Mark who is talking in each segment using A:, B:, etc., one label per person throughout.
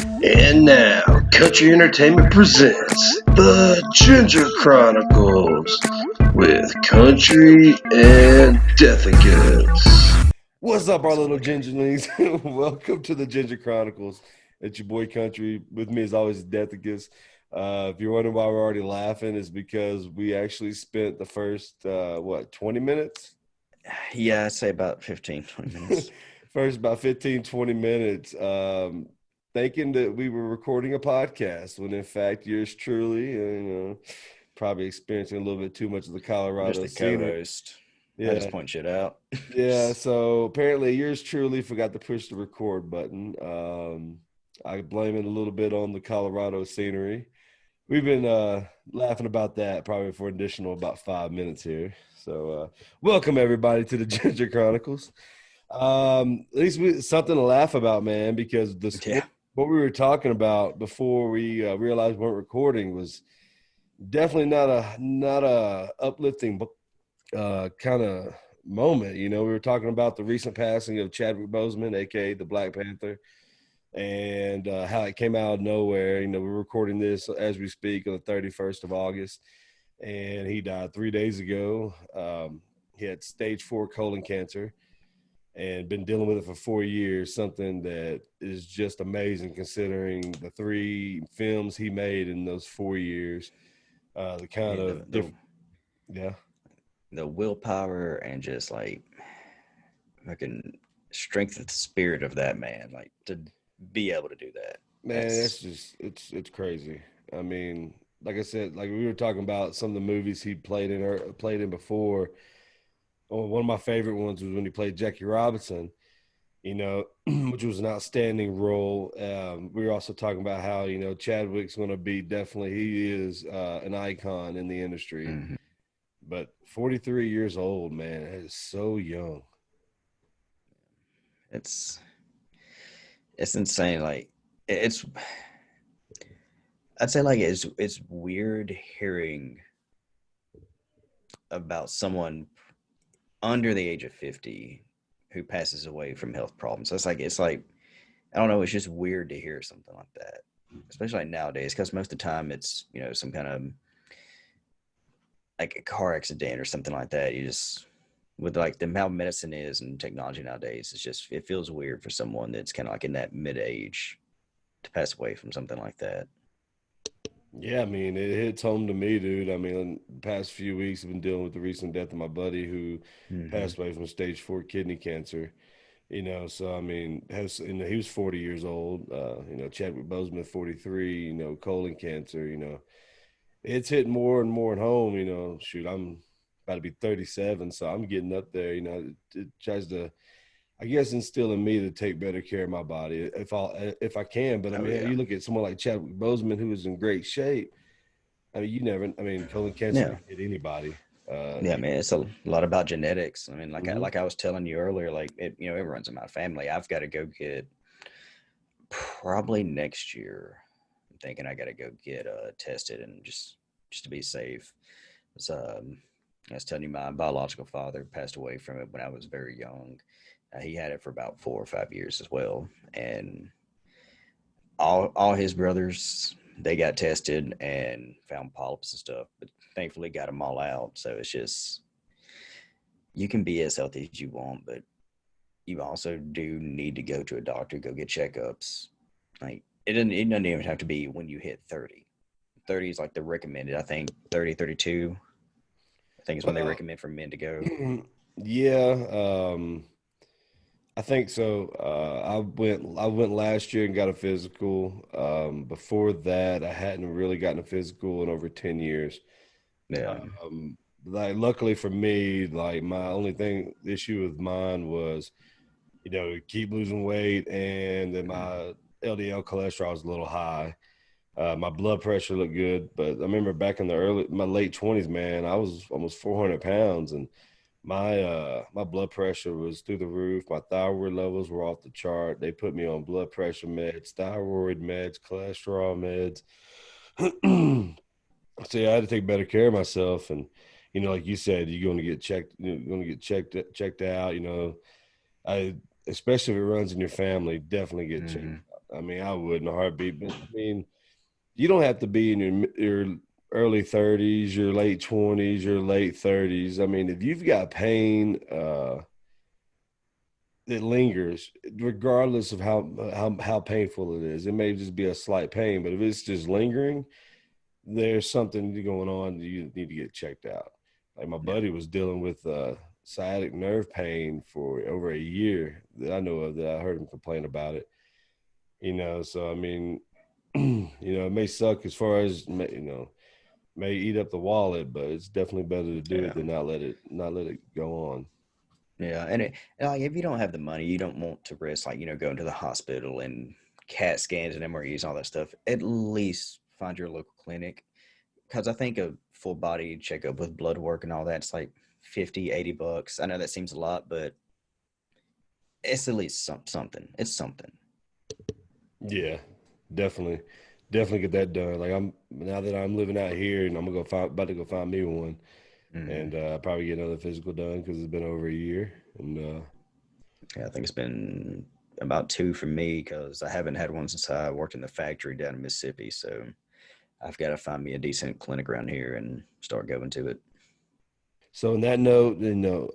A: And now, Country Entertainment presents The Ginger Chronicles with Country and Deathicus.
B: What's up, our little gingerlings? Welcome to the Ginger Chronicles. It's your boy Country. With me, as always, Deathicus. If you're wondering why we're already laughing, it's because we actually spent the first 20 minutes?
C: Yeah, I'd say about 15, 20 minutes.
B: First about 15, 20 minutes, thinking that we were recording a podcast when in fact yours truly, probably experiencing a little bit too much of the
C: I'm just
B: Colorado
C: the
B: scenery.
C: co-host. I
B: Yeah,
C: just point shit out.
B: yeah, so apparently yours truly forgot to push the record button. I blame it a little bit on the Colorado scenery. We've been laughing about that probably for an additional about 5 minutes here. So welcome everybody to the Ginger Chronicles. At least something to laugh about, man, because
C: Yeah.
B: what we were talking about before we realized we weren't recording was definitely not a uplifting kind of moment. You know, we were talking about the recent passing of Chadwick Boseman, aka the Black Panther, and how it came out of nowhere. You know, we're recording this as we speak on the 31st of August, and he died 3 days ago. He had stage 4 colon cancer and been dealing with it for 4 years, something that is just amazing considering the three films he made in those 4 years. The kind
C: Yeah,
B: of different, yeah.
C: the willpower and just like fucking strength of the spirit of that man, like to be able to do that.
B: Man, it's
C: That's
B: just it's crazy. I mean, like I said, like we were talking about some of the movies he played in or played in before. Oh, one of my favorite ones was when he played Jackie Robinson, which was an outstanding role. We were also talking about how, Chadwick's going to be definitely, he is an icon in the industry.
C: mhm.
B: But 43 years old, man, that is so young.
C: it's it's insane. Like it's I'd say like it's weird hearing about someone under the age of 50 who passes away from health problems. So it's like I don't know. It's just weird to hear something like that, especially like nowadays, because most of the time it's some kind of like a car accident or something like that. You just with like the how medicine is and technology nowadays, it feels weird for someone that's kind of like in that mid age to pass away from something like that.
B: Yeah, I mean, it hits home to me, dude. I mean, the past few weeks I've been dealing with the recent death of my buddy who
C: Mm-hmm.
B: passed away from stage 4 kidney cancer. So I mean, he was 40 years old. Chadwick Boseman, 43. Colon cancer. It's hitting more and more at home. Shoot, I'm about to be 37, so I'm getting up there. It tries to, I guess, instill in me to take better care of my body if I can. But I
C: Oh
B: mean,
C: yeah,
B: you look at someone like Chadwick Boseman, who is in great shape. I mean, colon cancer
C: yeah,
B: can hit anybody.
C: yeah, man. It's a lot about genetics. I mean,
B: Mhm.
C: like I was telling you earlier, like it runs in my family. I've got to go get probably next year. I'm thinking I got to go get tested and just to be safe. It's, I was telling you, my biological father passed away from it when I was very young. He had it for about 4 or 5 years as well, and all his brothers they got tested and found polyps and stuff, but thankfully got them all out. So it's just you can be as healthy as you want, but you also do need to go to a doctor, go get checkups. Like it doesn't even have to be when you hit 30. 30 is like the recommended. I think 30, 32. I think is when they
B: Well,
C: recommend for men to go.
B: yeah. I think so. I went last year and got a physical. Before that, I hadn't really gotten a physical in over 10 years.
C: Yeah.
B: Like luckily for me, like my only issue with mine was, keep losing weight, and then my LDL cholesterol was a little high. My blood pressure looked good, but I remember back in my late 20s, man, I was almost 400 pounds, and my blood pressure was through the roof. My thyroid levels were off the chart. They put me on blood pressure meds, thyroid meds, cholesterol meds. So yeah, I had to take better care of myself, and like you said, you're going to get checked. You're going to get checked out. I especially if it runs in your family, definitely get checked
C: Mm-hmm.
B: out. I mean, I would in a heartbeat. But I mean, you don't have to be in your early 30s, your late 20s, your late 30s. I mean, if you've got pain that lingers, regardless of how painful it is, it may just be a slight pain, but if it's just lingering, there's something going on. You need to get checked out. Like my buddy was dealing with sciatic nerve pain for over a year that I know of, that I heard him complain about it. So I mean, it may suck as far as may eat up the wallet, but it's definitely better to do
C: Yeah.
B: it than not let it go on.
C: Yeah, and like if you don't have the money, you don't want to risk going to the hospital and CAT scans and MREs and all that stuff. At least find your local clinic, because I think a full body checkup with blood work and all that's like 50, $80. I know that seems a lot, but it's at least something. It's something.
B: Yeah, definitely, definitely get that done. Like now that I'm living out here, and I'm gonna about to go find me one,
C: Mhm.
B: and probably get another physical done because it's been over a year. And
C: Yeah, I think it's been about 2 for me because I haven't had one since I worked in the factory down in Mississippi. So I've got to find me a decent clinic around here and start going to it.
B: so on that note,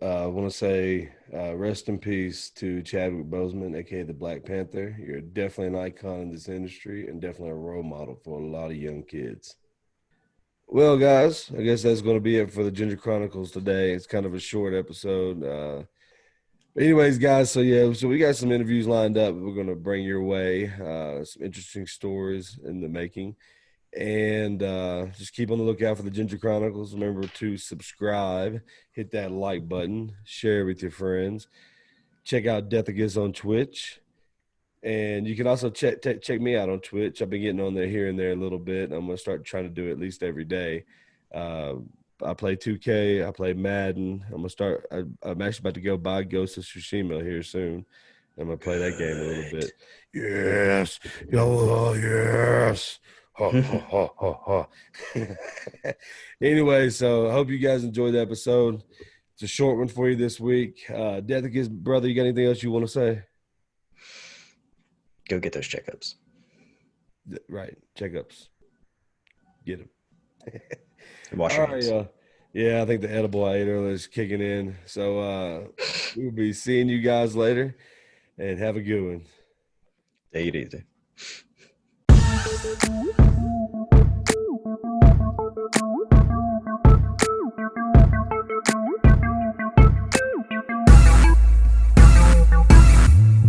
B: I want to say rest in peace to Chadwick Boseman, aka the Black Panther. You're definitely an icon in this industry and definitely a role model for a lot of young kids. Well, guys, I guess that's going to be it for the Ginger Chronicles today. It's kind of a short episode. But anyways, guys, so we got some interviews lined up. We're going to bring your way some interesting stories in the making. And just keep on the lookout for the Ginger Chronicles. Remember to subscribe, hit that like button, share with your friends. Check out Deathagus on Twitch. And you can also check me out on Twitch. I've been getting on there here and there a little bit. I'm going to start trying to do it at least every day. Uh, I play 2K. I play Madden. I'm actually about to go buy Ghost of Tsushima here soon. I'm going to play that game a little bit. Yes. Oh, yes. Ha, ha, ha, ha, ha. Anyway, so I hope you guys enjoyed the episode. It's a short one for you this week. Deathagus, brother, you got anything else you want to say?
C: Go get those checkups.
B: Right. Checkups. Get them.
C: Wash
B: All
C: your
B: right,
C: hands.
B: yeah, I think the edible I ate earlier is kicking in. So we'll be seeing you guys later, and have a good one.
C: Take it easy.